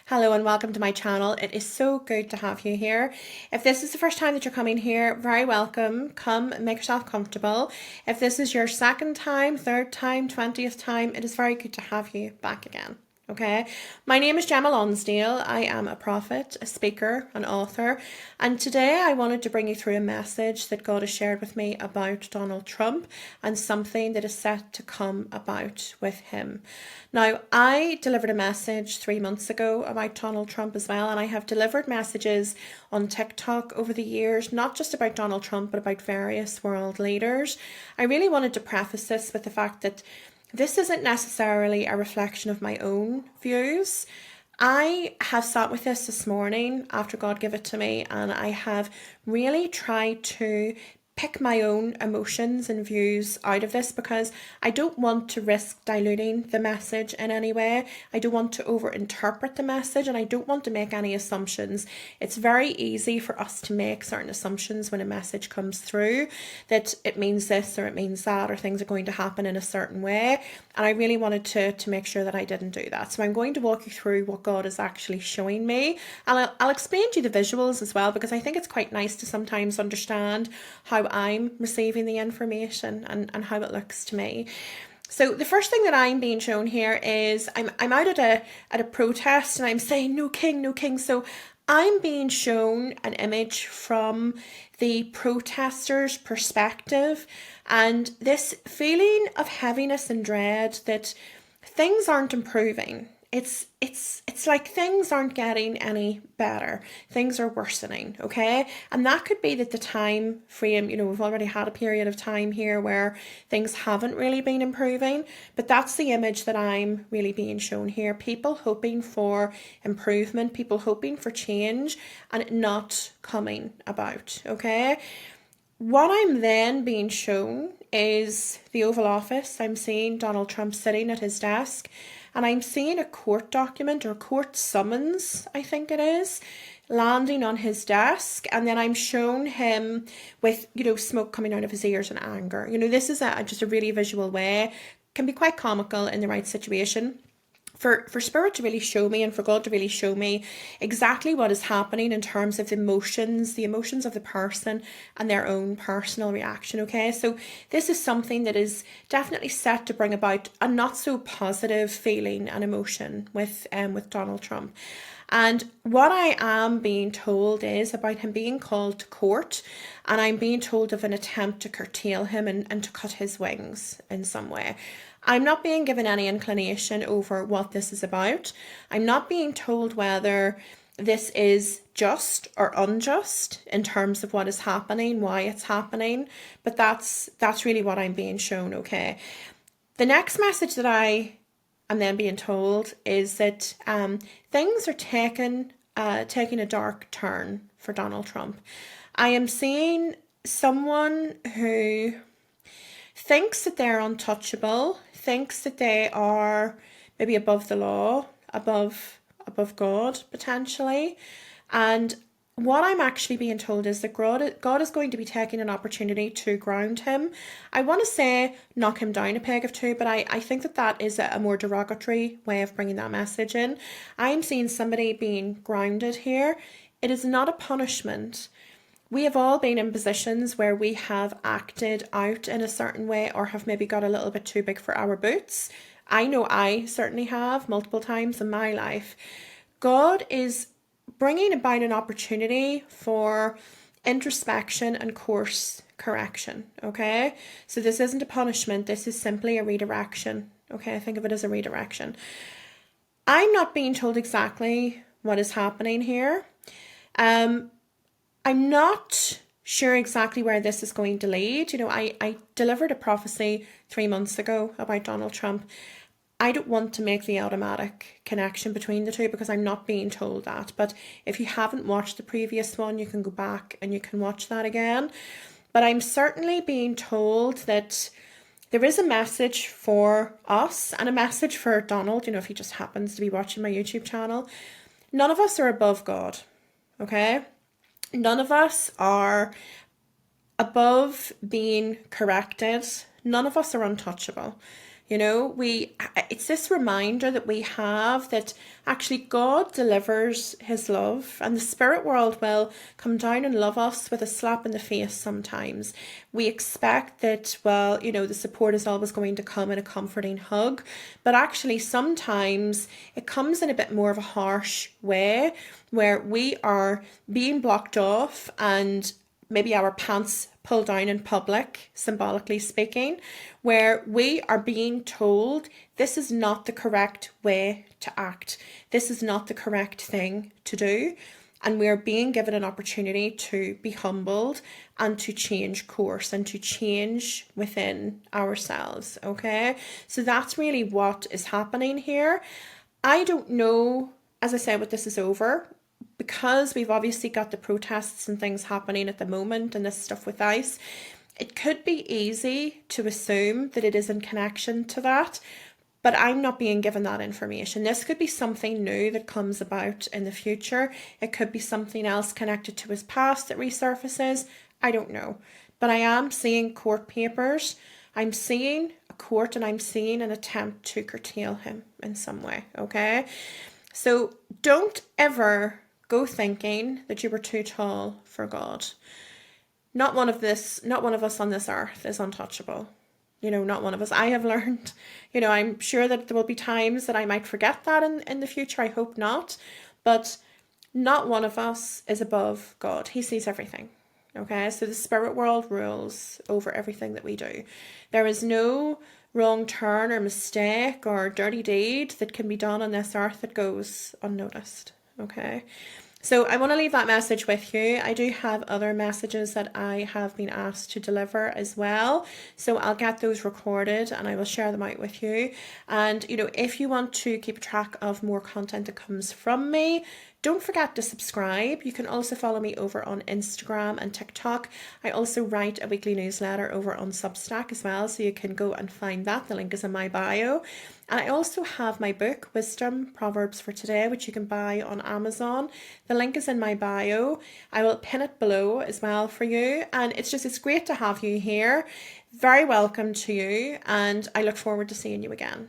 Hello and welcome to my channel. It is so good to have you here. If this is the first time that you're coming here, very welcome. Come and make yourself comfortable. If this is your second time, third time, 20th time, it is very good to have you back again. Okay, my name is Gemma Lonsdale. I am a prophet, a speaker, an author, and today I wanted to bring you through a message that God has shared with me about Donald Trump and something that is set to come about with him. Now, I delivered a message 3 months ago about Donald Trump as well, and I have delivered messages on TikTok over the years, not just about Donald Trump, but about various world leaders. I really wanted to preface this with the fact that this isn't necessarily a reflection of my own views. I have sat with this morning after God gave it to me, and I have really tried to pick my own emotions and views out of this because I don't want to risk diluting the message in any way. I don't want to overinterpret the message, and I don't want to make any assumptions. It's very easy for us to make certain assumptions when a message comes through, that it means this or it means that, or things are going to happen in a certain way. And I really wanted to make sure that I didn't do that. So I'm going to walk you through what God is actually showing me. And I'll explain to you the visuals as well, because I think it's quite nice to sometimes understand how I'm receiving the information and how it looks to me. So the first thing that I'm being shown here is I'm out at a protest and I'm saying no king, no king. So I'm being shown an image from the protesters' perspective, and this feeling of heaviness and dread that things aren't improving. It's like things aren't getting any better. Things are worsening, okay? And that could be that the time frame, we've already had a period of time here where things haven't really been improving, but that's the image that I'm really being shown here. People hoping for improvement, people hoping for change, and it not coming about, okay? What I'm then being shown is the Oval Office. I'm seeing Donald Trump sitting at his desk, and I'm seeing a court document or court summons, I think it is, landing on his desk. And then I'm shown him with, smoke coming out of his ears in anger. This is just a really visual way. Can be quite comical in the right situation. For Spirit to really show me and for God to really show me exactly what is happening in terms of the emotions of the person and their own personal reaction, okay? So this is something that is definitely set to bring about a not so positive feeling and emotion with Donald Trump. And what I am being told is about him being called to court, and I'm being told of an attempt to curtail him and to cut his wings in some way. I'm not being given any inclination over what this is about. I'm not being told whether this is just or unjust in terms of what is happening, why it's happening, but that's really what I'm being shown, okay? The next message that I am then being told is that things are taking a dark turn for Donald Trump. I am seeing someone who thinks that they're untouchable, thinks that they are maybe above the law, above God, potentially. And what I'm actually being told is that God is going to be taking an opportunity to ground him. I want to say knock him down a peg of two, but I think that is a more derogatory way of bringing that message in. I'm seeing somebody being grounded here. It is not a punishment. We have all been in positions where we have acted out in a certain way or have maybe got a little bit too big for our boots. I know I certainly have multiple times in my life. God is bringing about an opportunity for introspection and course correction, okay? So this isn't a punishment, this is simply a redirection, okay? I think of it as a redirection. I'm not being told exactly what is happening here. I'm not sure exactly where this is going to lead. I delivered a prophecy 3 months ago about Donald Trump. I don't want to make the automatic connection between the two because I'm not being told that. But if you haven't watched the previous one, you can go back and you can watch that again. But I'm certainly being told that there is a message for us and a message for Donald, if he just happens to be watching my YouTube channel. None of us are above God, okay? None of us are above being corrected. None of us are untouchable. You know, it's this reminder that we have that actually God delivers his love, and the spirit world will come down and love us with a slap in the face sometimes. We expect that, well, you know, the support is always going to come in a comforting hug, but actually sometimes it comes in a bit more of a harsh way where we are being blocked off and maybe our pants pulled down in public, symbolically speaking, where we are being told this is not the correct way to act. This is not the correct thing to do. And we are being given an opportunity to be humbled and to change course and to change within ourselves. Okay. So that's really what is happening here. I don't know, as I said, what this is over, because we've obviously got the protests and things happening at the moment and this stuff with ICE. It could be easy to assume that it is in connection to that, but I'm not being given that information. This could be something new that comes about in the future. It could be something else connected to his past that resurfaces. I don't know. But I am seeing court papers. I'm seeing a court and I'm seeing an attempt to curtail him in some way, okay? So don't ever go thinking that you were too tall for God. Not one of us on this earth is untouchable. You know, not one of us. I have learned, you know, I'm sure that there will be times that I might forget that in the future. I hope not. But not one of us is above God. He sees everything. Okay, so the spirit world rules over everything that we do. There is no wrong turn or mistake or dirty deed that can be done on this earth that goes unnoticed. Okay, so I want to leave that message with you. I do have other messages that I have been asked to deliver as well. So I'll get those recorded and I will share them out with you. And, you know, if you want to keep track of more content that comes from me, don't forget to subscribe. You can also follow me over on Instagram and TikTok. I also write a weekly newsletter over on Substack as well, so you can go and find that. The link is in my bio. And I also have my book, Wisdom Proverbs for Today, which you can buy on Amazon. The link is in my bio. I will pin it below as well for you. And it's great to have you here. Very welcome to you. And I look forward to seeing you again.